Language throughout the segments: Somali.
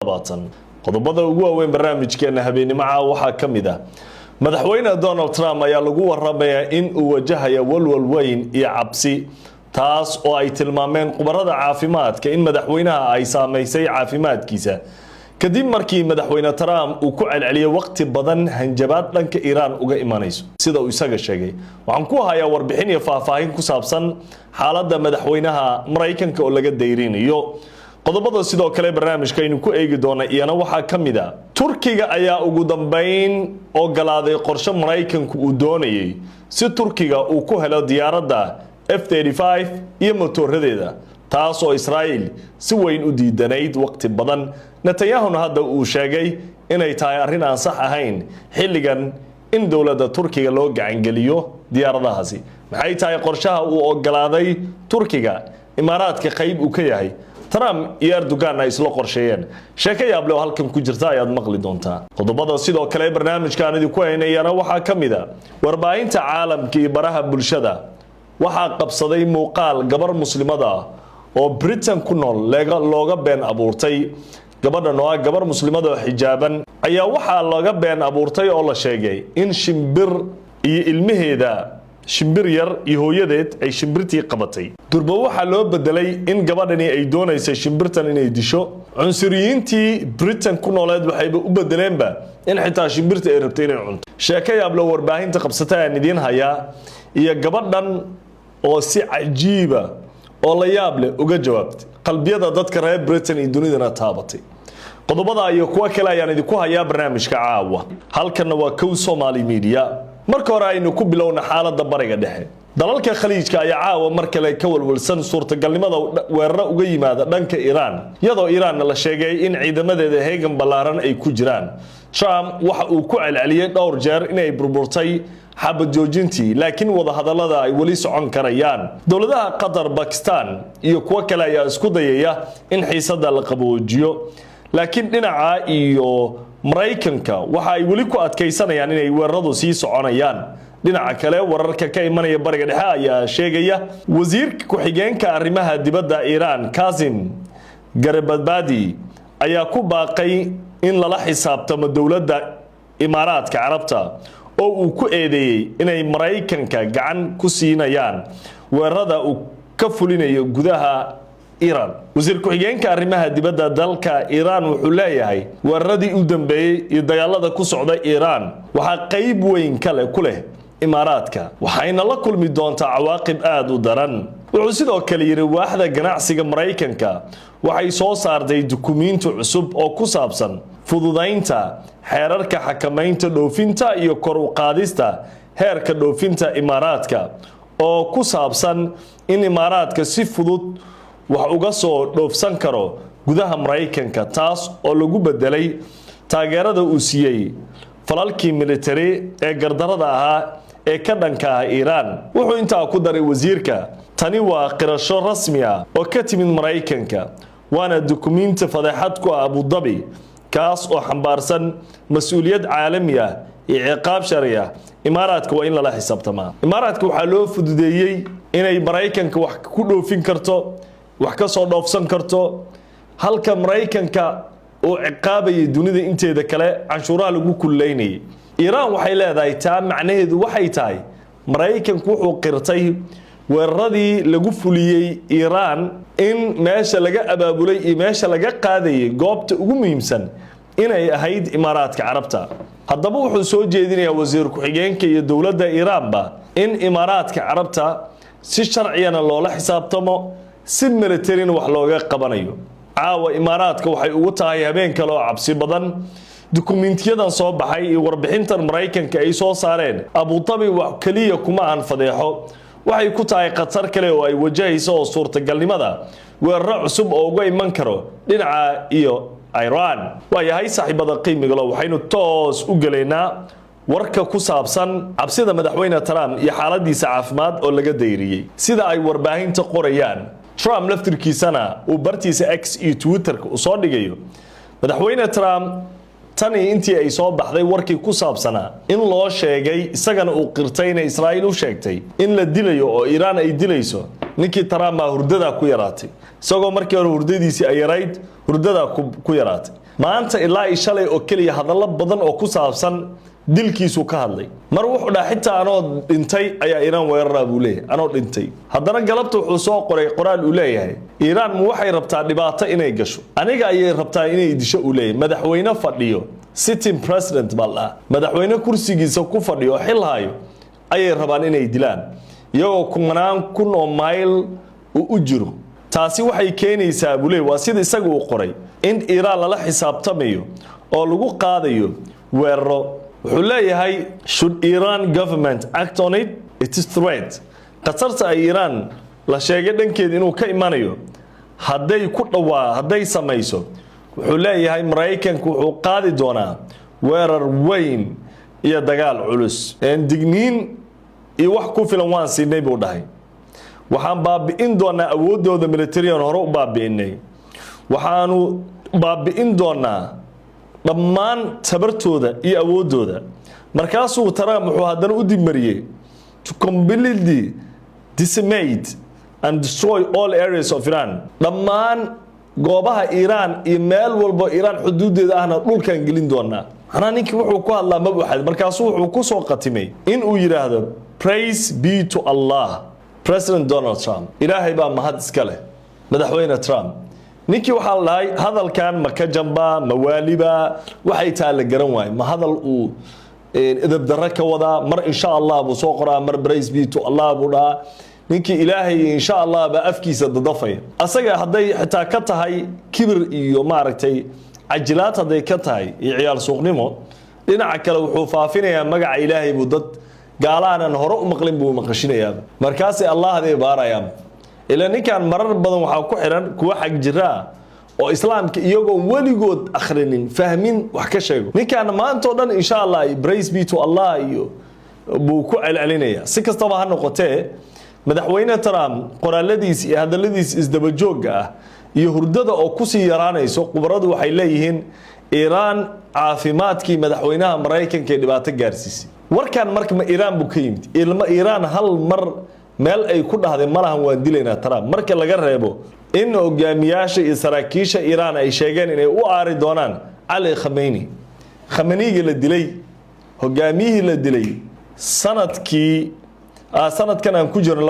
qodobada ugu waaweyn barnaamijkeena habeenimo waxaa kamida madaxweyne Donald Trump ayaa lagu waramayaa in uu wajahayo walwal weyn iyo cabsi taas oo ay tilmaameen khubarada caafimaadka in madaxweynaha ay saameysay caafimaadkiisa kadib markii madaxweyne Trump uu ku celceliyay waqti badan hanjabaad dhanka Iran uga imanayso sida uu isaga sheegay waxaan ku hayaa warbixin iyo faahfaahin ku saabsan xaaladda madaxweynaha Mareykanka oo laga deyrinayo qodobada sidoo kale barnaamijka aynu ku eegi doona iyana waxaa kamida Turkiga ayaa ugu dambeyn ogolaaday qorshe Mareykanku uu doonayay si Turkiga uu ku helo diyaaradda F-35 iyo motooradeeda taas oo Israa'iil si weyn u diidanayd waqti badan Netanyahu hadda uu sheegay inay tahay arrin aan sax ahayn xilligan in dawladda Turkiga loo gacan geliyo diyaaradahaasi maxay tahay qorshaha uu ogolaaday Turkiga Imaaraadka qayb uu ka yahay Trump iyo Erdogan ay isla qorsheeyeen sheekayable oo halkan ku jirta ayaad maqli doontaa qodobada sidoo kale barnaamijkan idinku haynayana waxaa kamida warbaahinta caalamka iyo baraha bulshada waxaa qabsaday muuqaal gabar muslimada oo Britain ku nool looga been abuurtay gabadhan oo gabar muslimada oo xijaaban ayaa waxaa laga been abuurtay oo la sheegay in shimbir iyo ilmaheeda shimbir yar iyo hooyadeed ay shimbirtii qabatay durba waxa loo bedelay in gabadhani ay doonaysay shimbirtan inay disho cunsuriyiintii Britain ku nooleed waxay u bedeleenba in xitaa shimbirta ay rabtay inay cunto sheekayable warbaahinta qabsatay aan idin haya iyo gabadhan oo si cajiiba oo la yaab leh uga jawaabtay qalbiyada dadka reer Britain iyo dunidana taabatay qodobada iyo kuwa kale ayaan idinku hayaa barnaamijka caawa halkan waa Kow Somali Media marka hore aynu ku bilowna xaaladda bariga dhexe dalalka khaliijka ayaa caawa mar kale ka walwalsan suurtagalnimada weerar uga yimaada dhanka Iran iyadoo Iran la sheegay in ciidamadeeda heegan ballaaran ay ku jiraan Trump waxa uu ku celceliyay dhowr jeer inay burburtay xabad joojintii laakiin wada hadallada ay wali socon karayaan dawladaha Qatar Pakistan iyo kuwa kale ayaa isku dayaya in xiisada la qaboojiyo laakiin dhinaca iyo Mareykanka waxa ay wali ku adkeysanayaan inay weeraradu sii soconayaan dhinaca kale wararka ka imanaya bariga dhexe ayaa sheegaya wasiirka ku xigeenka arrimaha dibadda Iran Qasim Garibabadi ayaa ku baaqay in lala xisaabtamo dawladda Imaaraadka Carabta oo uu ku eedeeyay inay Mareykanka gacan ku siinayaan weerarada uu ka fulinayo gudaha Iran wasiir ku xigeenka arrimaha dibadda dalka Iran wuxuu leeyahay weeraradii u dambeeyay iyo dagaalada ku socda Iran waxa qayb weyn kale ku leh Imaaraadka waxayna la kulmi doontaa cawaaqib aad u daran wuxuu sidoo kale yiri waaxda ganacsiga Mareykanka waxay soo saartay dukumiinti cusub oo ku saabsan fududaynta xeerarka xakamaynta dhoofinta iyo kor u qaadista heerka dhoofinta Imaaraadka oo ku saabsan in Imaaraadka si fudud wax uga soo dhoofsan karo gudaha Mareykanka taas oo lagu bedelay taageerada uu siiyay falalkii military ee gardarada ahaa ee ka dhanka ah Iran wuxuu intaa ku daray wasiirka tani waa qirasho rasmi ah oo ka timid Mareykanka waana dukumiinti fadeexad ku ah Abu Dhabi kaas oo xambaarsan mas'uuliyad caalami ah iyo ciqaab sharci ah Imaaraadka waa in la xisaabtama Imaaraadka waxa loo fududeeyay inay Mareykanka wax ku dhoofin karto wax ka soo dhoofsan karto halka Mareykanka oo ciqaabay dunida inteeda kale canshuuraha lagu kuleynay Iran waxay leedahay taa macnaheedu waxay tahay Mareykanku wuxuu qirtay weeraradii lagu fuliyay Iran in meesha laga abaabulay iyo meesha laga qaaday goobta ugu muhiimsan inay ahayd Imaaraadka Carabta haddaba wuxuu soo jeedinayaa wasiir ku xigeenka iyo dawladda Iranba in Imaaraadka Carabta si sharciyana loola xisaabtamo si military wax looga qabanayo caawa Imaaraadka waxay ugu tahay habeen kale oo cabsi badan dukumiintiyadan soo baxay iyo warbixintan Mareykanka ay soo saareen Abu Dhabi wax kaliya kuma aan fadeexo waxay ku tahay qatar kale oo ay wajahayso oo suurtagalnimada weerar cusub oo uga iman karo dhinaca iyo Iran waayahay saaxiibada qiimiga leh waxaynu toos u galeynaa warka ku saabsan cabsida madaxweyne Trump iyo xaaladiisa caafimaad oo laga deyriyay sida ay warbaahinta qorayaan Trump laftirkiisana uu bartiisa X iyo Twitter-ka u soo dhigayo madaxweyne Trump tani intii ay soo baxday warkii ku saabsanaa in loo sheegay isagana uu qirtay in Israa'iil u sheegtay in la dilayo oo Iran ay dilayso ninkii Trump hurdada ku yaraatay isagoo markii hore hurdadiisii ay yarayd hurdada ku yaraatay maanta ilaa shalay oo kaliya hadallo badan oo ku saabsan dilkiisu ka hadlay mar wuxuu dhahay xitaa anoo dhintay ayaa Iiraan weeraraa buu leeyahay anoo dhintay haddana galabta wuxuu soo qoray qoraal uu leeyahay Iiraan ma waxay rabtaa dhibaato inay gasho aniga ayay rabtaa inay disho uu leeyahay madaxweyne fadhiyo sitting president balla madaxweyne kursigiisa ku fadhiyo xil hayo ayay rabaan inay dilaan iyagoo kumanaan kun oo mayl u jiro taasi waxay keenaysaa buu leeyahay waa sida isaga uu qoray in Iiraan lala xisaabtamayo oo lagu qaadayo weeraro wuxuu leeyahay should Iran government act on it it is threat qatarta ay Iran la sheegay dhankeed inuu ka imanayo haday ku dhawaa haday samayso wuxuu leeyahay Mareykanku wuxuu qaadi doonaa weerar weyn iyo dagaal culus digniin iyo wax ku filan waan siinay buu dhahay waxaan baabi'in doonaa awoodooda militariyan hore u baabi'inay waxaanu baabi'in doonaa dhammaan tabartooda iyo awoodooda markaasuu Trump wuxuu haddana u dibmariyay to completely decimate and destroy all areas of Iran dhammaan goobaha Iran iyo meel walba Iran xuduudeeda ahna dhulkan gelin doonaa ana ninkii wuxuu ku hadlaa mabuuxad markaasuu wuxuu ku soo qatimay in uu yiraahdo praise be to Allah President Donald Trump ilaahay baa mahad iska leh madaxweyne Trump ninkii waxa la dhahay hadalkan ma ka jamba ma waliba waxay taa la garan waay ma hadal uu idab darra ka wada mar insha Allah buu soo qoraa mar praise be to Allah buu dhaa ninkii ilaahay insha Allah ba afkiisa dadafay asaga haday xitaa ka tahay kibir iyo maaragtay cajilaad haday ka tahay iyo ciyaal suuqnimo dhinaca kale wuxuu faafinayaa magaca ilaahay buu dad gaalaanan hore u maqlin buu maqashinayaa markaas Allah hadee baarayaan ila ninkan marar badan waxa ku xiran kuwa xaq jira oo islaamka iyagoo waligood akhrinin fahmin wax ka sheego ninkan maanta oo dhan insha Allah praise be to Allah iyo buu ku celcelinaya si kastaba ha noqotee madaxweyne Trump qoraaladiis iyo hadaladiis isdaba joogga ah iyo hurdada oo ku sii yaraanayso qubaradu waxay leeyihiin Iran caafimaadkii madaxweynaha Mareykanka ee dhibaato gaarsiisay warkan marka ma Iran buu ka yimid ilma Iran hal mar meel ay ku dhahday malahan waan dilaynaa Trump marka laga reebo in hogaamiyaasha iyo saraakiisha Iran ay sheegeen inay u aari doonaan Ali Khamenei Khamenei la dilay hogaamiyihii la dilay sanadkan aan ku jirno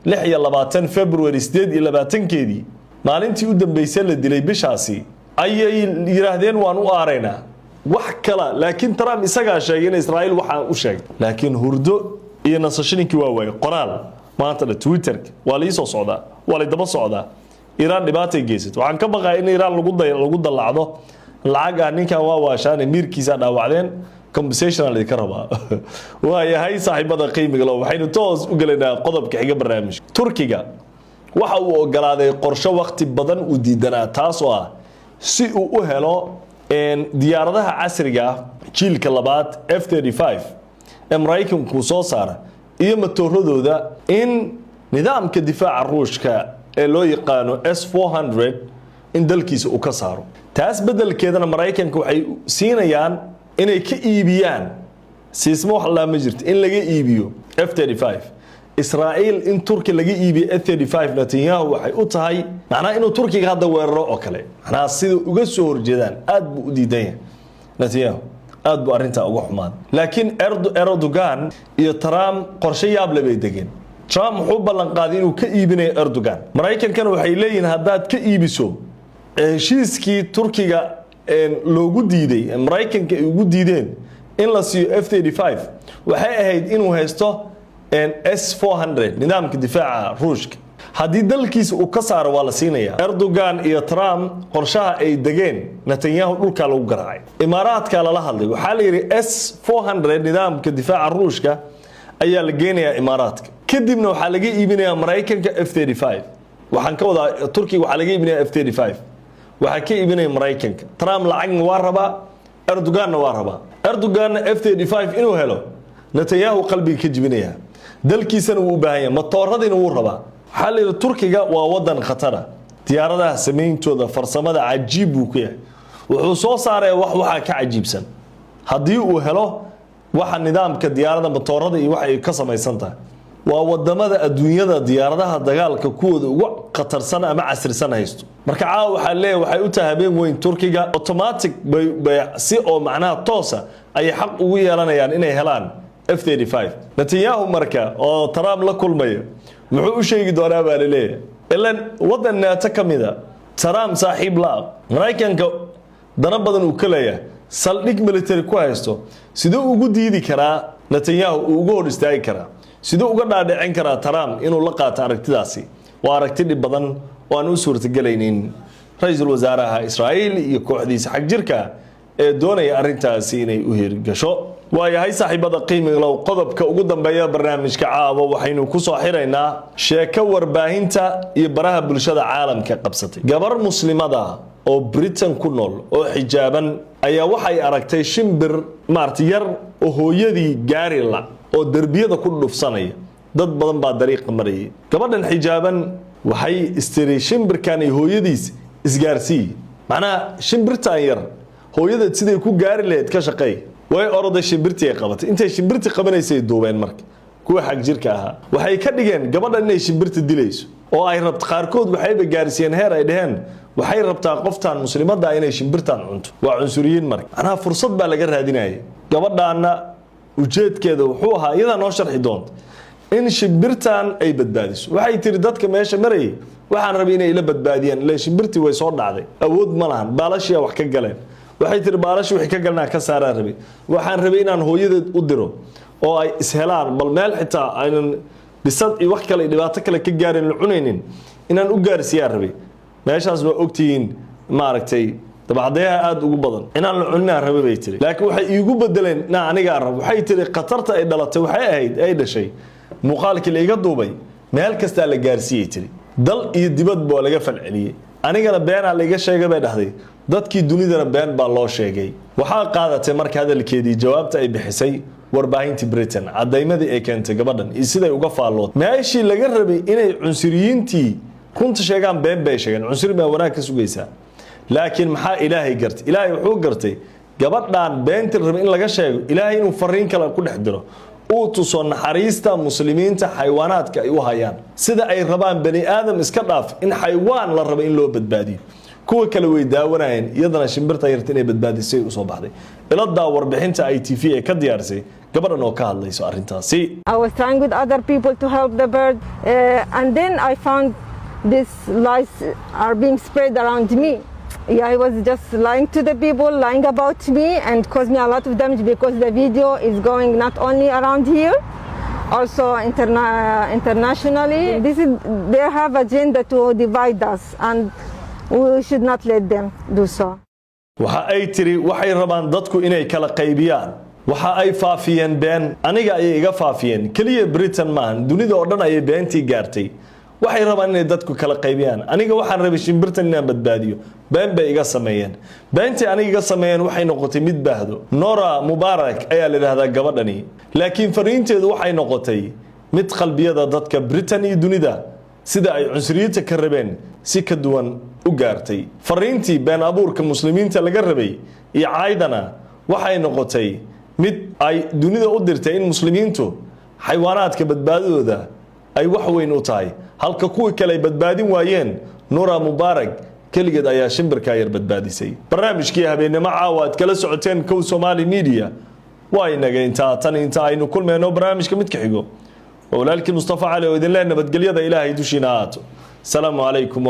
2026 February 28keedii maalintii u dambeysay la dilay bishaasi ayay yiraahdeen waan u aaraynaa wax kala laakiin Trump isaga sheegay in Israa'iil waxa u sheegay laakiin hurdo iyo nasashininkii waa waay qoraal maanta Twitter waa la soo socdaa waa la daba socdaa Iran dhibaatay geysatay waxaan ka baqaa in Iran lagu dallacdo lacag aan ninkan waa waashaan miirkiisa dhaawacdeen compensation la ka rabaa waa yahay saaxiibada qiimiga loo waxaynu toos u galeynaa qodobka xiga barnaamijka Turkiga waxa uu ogolaaday qorshe waqti badan u diidanaa taas oo ah si uu u helo diyaaradaha casriga jiilka labaad F35 Mareykanku soo saara iyo matooradooda in nidaamka difaaca Ruushka ee loo yaqaano S400 in dalkiisa uu ka saaro taas bedelkeedana Mareykanku waxay siinayaan inay ka iibiyaan siismo wax la ma jirto in laga iibiyo F35 Israa'iil in Turki laga iibiyo F35 Netanyahu waxay u tahay macna inuu Turkiga hadda weeraro oo kale macna sida uga soo horjeedaan aad buu u diidan Netanyahu aad buu arinta uga xumaan laakiin Erdogan iyo Trump qorshe yaab leh bay degeen Trump wuxuu ballan qaaday inuu ka iibinayo Erdogan Mareykankana waxay leeyihiin haddaad ka iibiso heshiiskii Turkiga loogu diiday Mareykanka ay ugu diideen in la siiyo F35 waxay ahayd inuu haysto S400 nidaamka difaaca Ruushka haddii dalkiisa uu ka saaro waa la siinaya Erdogan iyo Trump qorshaha ay degeen Netanyahu dhulka lagu garaacay Imaaraadka la hadlay waxa la yiri S400 nidaamka difaaca Ruushka ayaa la geenayaa Imaaraadka kadibna waxa laga iibinayaa Mareykanka F35 waxaan ka wadaa Turkiga waxa laga iibinayaa F35 waxa ka iibinaya Mareykanka Trump lacag waa rabaa Erdogan waa rabaa Erdogan F35 inuu helo Netanyahu qalbiga ka jibinaya dalkiisana uu u baahan yahay matooradina uu rabaa xalil Turkiga waa wadan khatara diyaaradaha sameeyntooda farsamada cajiib uu ku yahay wuxuu soo saaray waxa ka cajiibsan hadii uu helo waxa nidaamka diyaarada matoorada iyo waxa ay ka samaysan tahay wadamada adduunyada diyaaradaha dagaalka kuwooda ugu qatarsan ama casrisan haysto marka caawa waxa leeyahay waxay u tahay habeen weyn Turkiga automatic si oo macnaha toosa ay xaq ugu yeelanayaan inay helaan F-35 Netanyahu marka oo Trump la kulmayo muxuu u sheegi doonaa baa leeyahay ilan wadan NATO kamida Trump saaxiib la Mareykanka dana badan uu ka leeyahay saldhig military ku haysto sidoo ugu diidi karaa Netanyahu uu ugu hor istaagi karaa sidoo uga dhaadhicin karaa Trump inuu la qaato aragtidaasi waa aragti dhib badan oo aan u suurtagelaynin ra'iisul wasaaraha Israa'iil iyo kooxdiisa xaq jirka ee doonaya arintaasi inay u hirgasho waayahay saaxiibada qiimiga loo qodobka ugu dambeeya barnaamijka caawa waxaynu ku soo xiraynaa sheeko warbaahinta iyo baraha bulshada caalamka qabsatay gabar muslimada oo Britain ku nool oo xijaaban ayaa waxay aragtay shimbir yar oo hooyadii gaari la oo darbiyada ku dhufsanaya dad badan baa dariiqa marayay gabadhan xijaaban waxay istiri shimbirkan ay hooyadiis isgaarsii macnaha shimbirtan yar hooyada siday ku gaari lahayd ka shaqay way orday shimbirtii qabatay intay shimbirtii qabanaysay duubeen marka kuwa xaq jirka aha waxay ka dhigeen gabadhan inay shimbirta dilayso oo ay rabto qaarkood waxayba gaarsiiyeen heer ay dhaheen waxay rabtaa qoftan muslimada inay shimbirtan cunto waa cunsuriyiin marka ana fursad baa laga raadinayay gabadhaana ujeedkeeda wuxuu ahaa iyada noo sharxi doonto in shimbirtan ay badbaadiso waxay tiri dadka meesha maray waxaan rabay inay ila badbaadiyaan ilaa shimbirtii way soo dhacday awood ma lahan baalashiya wax ka galeen waxay tiri baalashi wixii ka galnaa ka saaraan rabay waxaan rabay inaan hooyadeed u diro oo ay ishelaan bal meel xitaa aynan bisad iyo wax kale dhibaato kale ka gaarin la cunaynin inaan u gaarsiiyaan rabay meeshaas waa ogtihiin maaragtay dabacdayaha aad ugu badan inaan la cuninaa rabay bay tiri laakiin waxay iigu bedeleen aniga rab waxay tiri qatarta ay dhalatay waxay ahayd ay dhashay muuqaalkii la iga duubay meel kasta la gaarsiiyay tiri dal iyo dibad baa laga falceliyay anigana beenaa la iga sheegay bay dhahday dadkii dunidana been baa loo sheegay waxa qaadatay marka hadalkeedii jawaabta ay bixisay warbaahinta Britain cadeymadii ay keentay gabadhan iyo siday uga faallood meeshii laga rabay inay cunsuriyiintii runta sheegaan been bay sheegeen cunsuri ma wanaag ka sugaysaa laakiin maxaa ilaahay gartay ilaahay wuxuu gartay gabadhan beentii rabay in laga sheego ilaahay inuu fariin kale ku dhex diro uu tuso naxariista muslimiinta xayawaanaadka ay u hayaan sida ay rabaan bani aadam iska dhaaf in xayawaan la rabo in loo badbaadiyo kuwa kale way daawanayeen iyadana shimbirta yarta inay badbaadisay u soo baxday iladaa warbixinta ITV ee ka diyaarsay gabadhan oo ka hadlayso arintaasi I was trying with other people to help the bird and then I found these lies are being spread around me. Yeah, I was just lying to the people, lying about me and caused me a lot of damage because the video is going not only around here, also internationally. They have agenda to divide us and we should not let them do so. waxa ay tiri waxay rabaan dadku inay kala qaybiyaan waxa ay faafiyeen been aniga ay iga faafiyeen kaliya Britain maahan dunida oo dhan ay beentii gaartay waxay rabaan inay dadku kala qaybiyaan aniga waxaan rabay shimbirtan inaan badbaadiyo been bay iga sameeyeen beentii aniga iga sameeyeen waxay noqotay mid baahdo Nora Mubarak ayaa la yiraahdaa gabadhani laakiin fariinteedu waxay noqotay mid qalbiyada dadka Britain iyo dunida sida ay cunsuriyada ka rabeen si ka duwan u gaartay fariintii been abuurka muslimiinta laga rabay iyo caydana waxay noqotay mid ay dunida u dirtay in muslimiintu xayawaanaadka badbaadadooda ay wax weyn u tahay halka kuwa kale ay badbaadin waayeen Nora Mubarak kaligeed ayaa shimbirka yar badbaadisay barnaamijkii habeenimo caawa kala socoteen kow Somali Media waa inaga inta aynu kulmeyno barnaamijka mid ka xigo walaalkii Mustafa Cali oo idin leh nabadgelyada Ilaahay dushiina aato salaamu calaykum